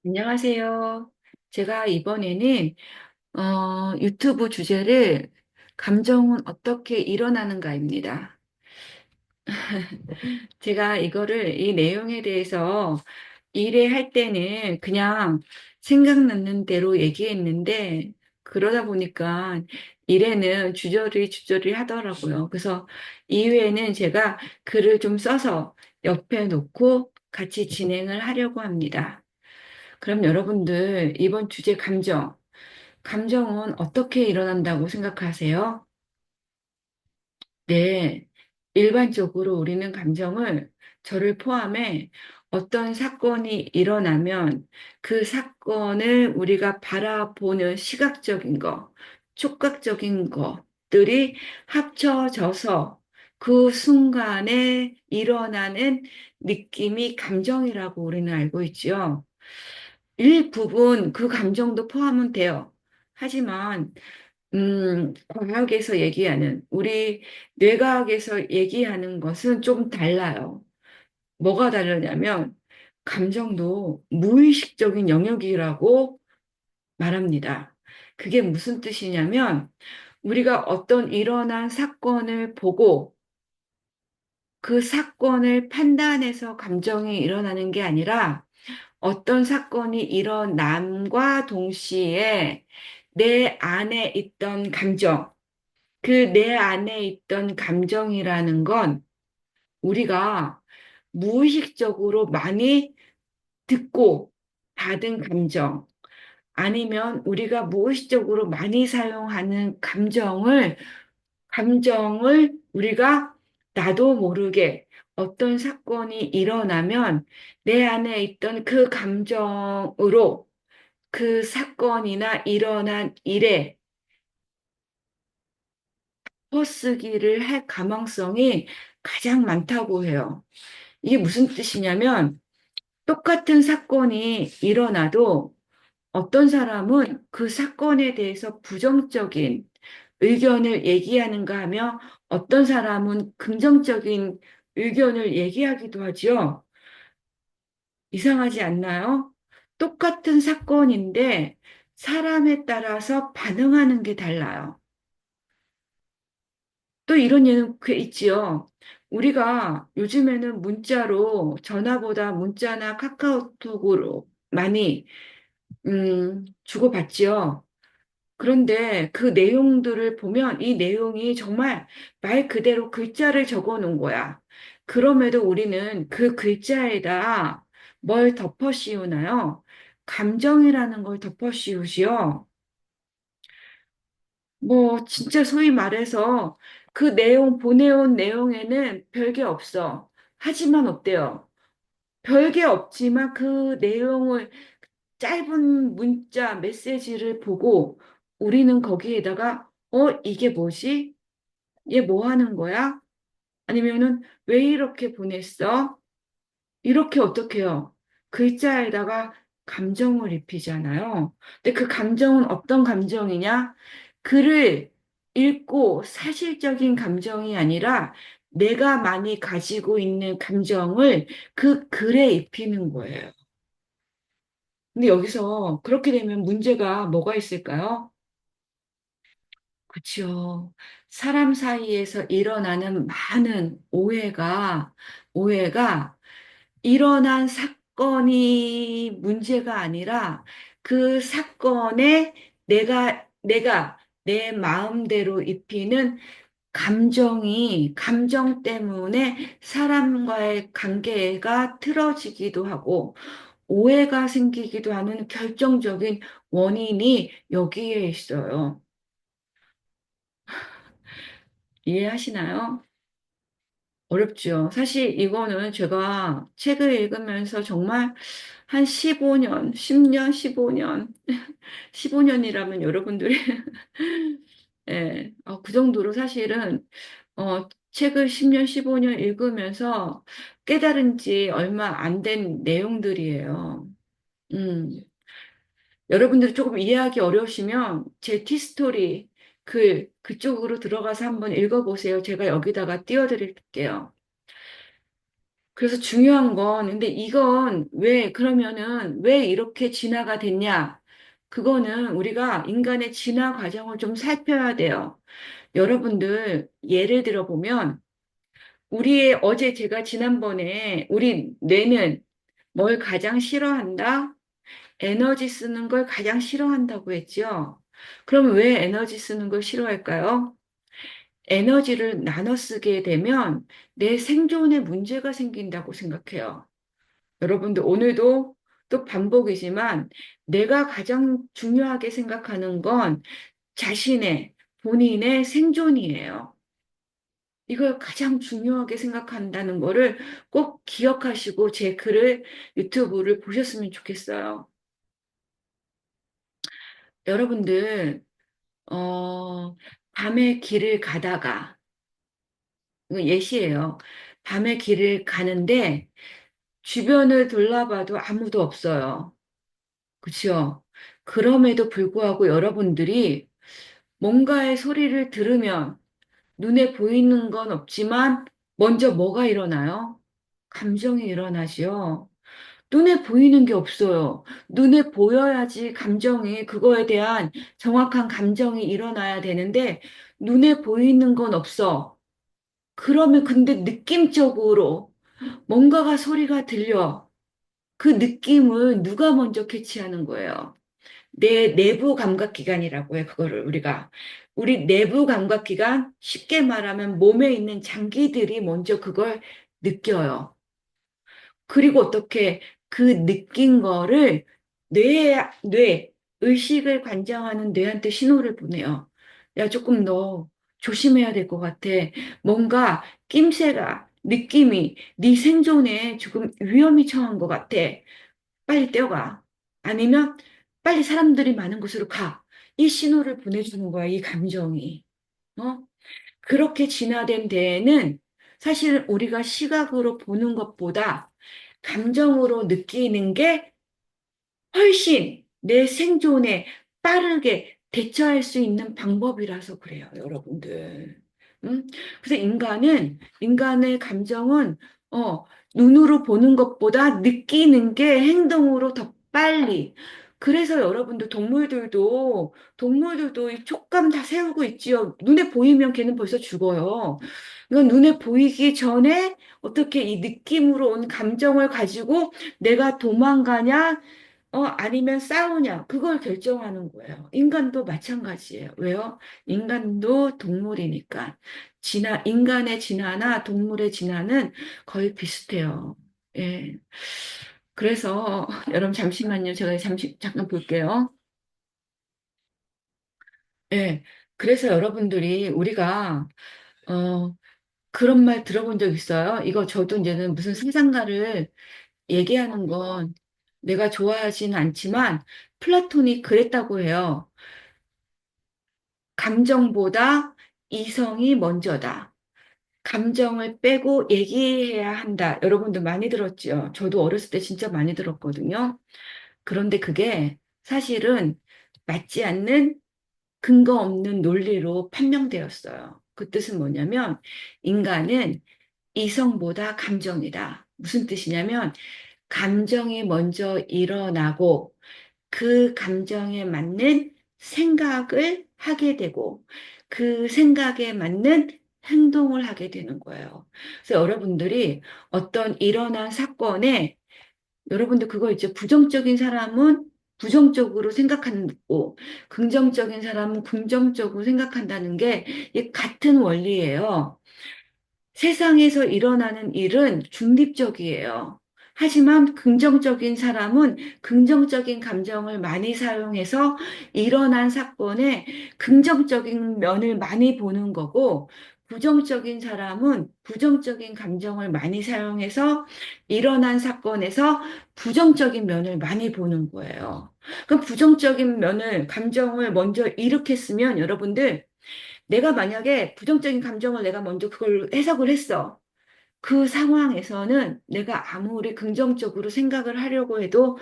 안녕하세요. 제가 이번에는 유튜브 주제를 감정은 어떻게 일어나는가입니다. 제가 이 내용에 대해서 일회할 때는 그냥 생각나는 대로 얘기했는데, 그러다 보니까 일회는 주저리 하더라고요. 그래서 2회는 제가 글을 좀 써서 옆에 놓고 같이 진행을 하려고 합니다. 그럼 여러분들 이번 주제 감정은 어떻게 일어난다고 생각하세요? 네, 일반적으로 우리는 감정을 저를 포함해 어떤 사건이 일어나면 그 사건을 우리가 바라보는 시각적인 거, 촉각적인 것들이 합쳐져서 그 순간에 일어나는 느낌이 감정이라고 우리는 알고 있죠. 일부분 그 감정도 포함은 돼요. 하지만 과학에서 얘기하는, 우리 뇌과학에서 얘기하는 것은 좀 달라요. 뭐가 다르냐면, 감정도 무의식적인 영역이라고 말합니다. 그게 무슨 뜻이냐면, 우리가 어떤 일어난 사건을 보고 그 사건을 판단해서 감정이 일어나는 게 아니라, 어떤 사건이 일어남과 동시에 내 안에 있던 감정, 그 내 안에 있던 감정이라는 건 우리가 무의식적으로 많이 듣고 받은 감정, 아니면 우리가 무의식적으로 많이 사용하는 감정을 우리가 나도 모르게 어떤 사건이 일어나면 내 안에 있던 그 감정으로 그 사건이나 일어난 일에 퍼쓰기를 할 가망성이 가장 많다고 해요. 이게 무슨 뜻이냐면 똑같은 사건이 일어나도 어떤 사람은 그 사건에 대해서 부정적인 의견을 얘기하는가 하며 어떤 사람은 긍정적인 의견을 얘기하기도 하죠. 이상하지 않나요? 똑같은 사건인데 사람에 따라서 반응하는 게 달라요. 또 이런 예는 꽤 있지요. 우리가 요즘에는 전화보다 문자나 카카오톡으로 많이, 주고받지요. 그런데 그 내용들을 보면 이 내용이 정말 말 그대로 글자를 적어 놓은 거야. 그럼에도 우리는 그 글자에다 뭘 덮어 씌우나요? 감정이라는 걸 덮어 씌우지요. 뭐, 진짜 소위 말해서 보내온 내용에는 별게 없어. 하지만 어때요? 별게 없지만 그 내용을 짧은 문자, 메시지를 보고 우리는 거기에다가, 이게 뭐지? 얘 뭐 하는 거야? 아니면은, 왜 이렇게 보냈어? 이렇게 어떻게 해요? 글자에다가 감정을 입히잖아요. 근데 그 감정은 어떤 감정이냐? 글을 읽고 사실적인 감정이 아니라 내가 많이 가지고 있는 감정을 그 글에 입히는 거예요. 근데 여기서 그렇게 되면 문제가 뭐가 있을까요? 그렇죠. 사람 사이에서 일어나는 많은 오해가 일어난 사건이 문제가 아니라 그 사건에 내가 내 마음대로 입히는 감정 때문에 사람과의 관계가 틀어지기도 하고 오해가 생기기도 하는 결정적인 원인이 여기에 있어요. 이해하시나요? 어렵죠. 사실 이거는 제가 책을 읽으면서 정말 한 15년, 10년, 15년, 15년이라면 여러분들이, 예, 그 정도로 사실은, 책을 10년, 15년 읽으면서 깨달은 지 얼마 안 된 내용들이에요. 음, 여러분들이 조금 이해하기 어려우시면 제 티스토리 그쪽으로 들어가서 한번 읽어보세요. 제가 여기다가 띄워드릴게요. 그래서 중요한 건, 근데 이건 왜, 그러면은 왜 이렇게 진화가 됐냐? 그거는 우리가 인간의 진화 과정을 좀 살펴야 돼요. 여러분들, 예를 들어 보면, 우리의 어제 제가 지난번에 우리 뇌는 뭘 가장 싫어한다? 에너지 쓰는 걸 가장 싫어한다고 했죠? 그럼 왜 에너지 쓰는 걸 싫어할까요? 에너지를 나눠 쓰게 되면 내 생존에 문제가 생긴다고 생각해요. 여러분들 오늘도 또 반복이지만 내가 가장 중요하게 생각하는 건 자신의 본인의 생존이에요. 이걸 가장 중요하게 생각한다는 거를 꼭 기억하시고 제 글을 유튜브를 보셨으면 좋겠어요. 여러분들 밤에 길을 가다가 이거 예시예요. 밤에 길을 가는데 주변을 돌아봐도 아무도 없어요. 그렇죠? 그럼에도 불구하고 여러분들이 뭔가의 소리를 들으면 눈에 보이는 건 없지만 먼저 뭐가 일어나요? 감정이 일어나지요. 눈에 보이는 게 없어요. 눈에 보여야지 감정이, 그거에 대한 정확한 감정이 일어나야 되는데 눈에 보이는 건 없어. 그러면 근데 느낌적으로 뭔가가 소리가 들려. 그 느낌을 누가 먼저 캐치하는 거예요? 내 내부 감각기관이라고 해, 그거를 우리가. 우리 내부 감각기관, 쉽게 말하면 몸에 있는 장기들이 먼저 그걸 느껴요. 그리고 어떻게 그 느낀 거를 의식을 관장하는 뇌한테 신호를 보내요. 야, 조금 너 조심해야 될 것 같아. 뭔가 낌새가, 느낌이 네 생존에 조금 위험이 처한 것 같아. 빨리 뛰어가. 아니면 빨리 사람들이 많은 곳으로 가. 이 신호를 보내주는 거야, 이 감정이. 어? 그렇게 진화된 데에는 사실 우리가 시각으로 보는 것보다 감정으로 느끼는 게 훨씬 내 생존에 빠르게 대처할 수 있는 방법이라서 그래요, 여러분들. 그래서 인간의 감정은, 어, 눈으로 보는 것보다 느끼는 게 행동으로 더 빨리. 그래서 여러분들 동물들도 이 촉감 다 세우고 있지요. 눈에 보이면 걔는 벌써 죽어요. 그러니까 눈에 보이기 전에 어떻게 이 느낌으로 온 감정을 가지고 내가 도망가냐, 아니면 싸우냐, 그걸 결정하는 거예요. 인간도 마찬가지예요. 왜요? 인간도 동물이니까. 인간의 진화나 동물의 진화는 거의 비슷해요. 예. 그래서, 여러분 잠시만요. 제가 잠깐 볼게요. 예. 그래서 여러분들이 어, 그런 말 들어본 적 있어요? 이거 저도 이제는 무슨 상상가를 얘기하는 건 내가 좋아하지는 않지만 플라톤이 그랬다고 해요. 감정보다 이성이 먼저다. 감정을 빼고 얘기해야 한다. 여러분들 많이 들었죠? 저도 어렸을 때 진짜 많이 들었거든요. 그런데 그게 사실은 맞지 않는 근거 없는 논리로 판명되었어요. 그 뜻은 뭐냐면 인간은 이성보다 감정이다. 무슨 뜻이냐면 감정이 먼저 일어나고 그 감정에 맞는 생각을 하게 되고 그 생각에 맞는 행동을 하게 되는 거예요. 그래서 여러분들이 어떤 일어난 사건에 여러분들 그거 있죠. 부정적인 사람은 부정적으로 생각하는 거, 긍정적인 사람은 긍정적으로 생각한다는 게 이 같은 원리예요. 세상에서 일어나는 일은 중립적이에요. 하지만 긍정적인 사람은 긍정적인 감정을 많이 사용해서 일어난 사건에 긍정적인 면을 많이 보는 거고, 부정적인 사람은 부정적인 감정을 많이 사용해서 일어난 사건에서 부정적인 면을 많이 보는 거예요. 그럼 부정적인 감정을 먼저 일으켰으면 여러분들 내가 만약에 부정적인 감정을 내가 먼저 그걸 해석을 했어. 그 상황에서는 내가 아무리 긍정적으로 생각을 하려고 해도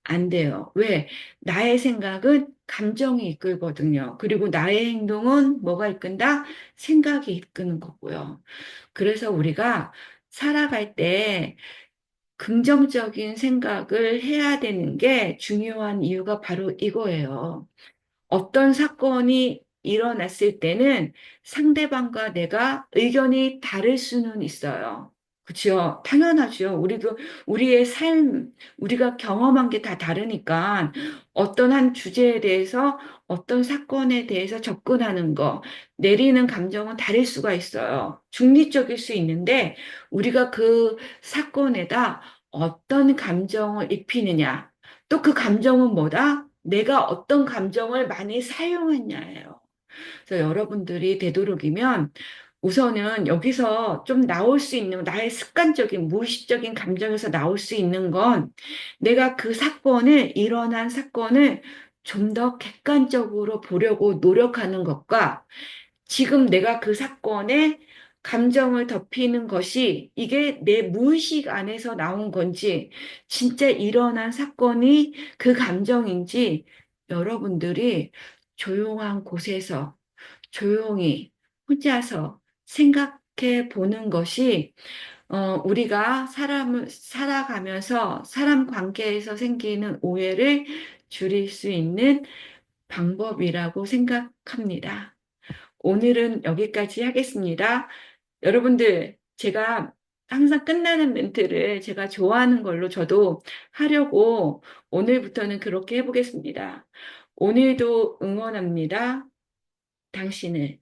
안 돼요. 왜? 나의 생각은 감정이 이끌거든요. 그리고 나의 행동은 뭐가 이끈다? 생각이 이끄는 거고요. 그래서 우리가 살아갈 때 긍정적인 생각을 해야 되는 게 중요한 이유가 바로 이거예요. 어떤 사건이 일어났을 때는 상대방과 내가 의견이 다를 수는 있어요. 그렇죠? 당연하죠. 우리의 삶, 우리가 경험한 게 다 다르니까 어떤 한 주제에 대해서 어떤 사건에 대해서 접근하는 거, 내리는 감정은 다를 수가 있어요. 중립적일 수 있는데 우리가 그 사건에다 어떤 감정을 입히느냐, 또 그 감정은 뭐다? 내가 어떤 감정을 많이 사용했냐예요. 그래서 여러분들이 되도록이면 우선은 여기서 좀 나올 수 있는 나의 습관적인 무의식적인 감정에서 나올 수 있는 건 내가 그 사건을 일어난 사건을 좀 더 객관적으로 보려고 노력하는 것과 지금 내가 그 사건에 감정을 덮이는 것이 이게 내 무의식 안에서 나온 건지 진짜 일어난 사건이 그 감정인지 여러분들이 조용한 곳에서 조용히 혼자서 생각해 보는 것이 우리가 사람을 살아가면서 사람 관계에서 생기는 오해를 줄일 수 있는 방법이라고 생각합니다. 오늘은 여기까지 하겠습니다. 여러분들, 제가 항상 끝나는 멘트를 제가 좋아하는 걸로 저도 하려고 오늘부터는 그렇게 해보겠습니다. 오늘도 응원합니다. 당신을.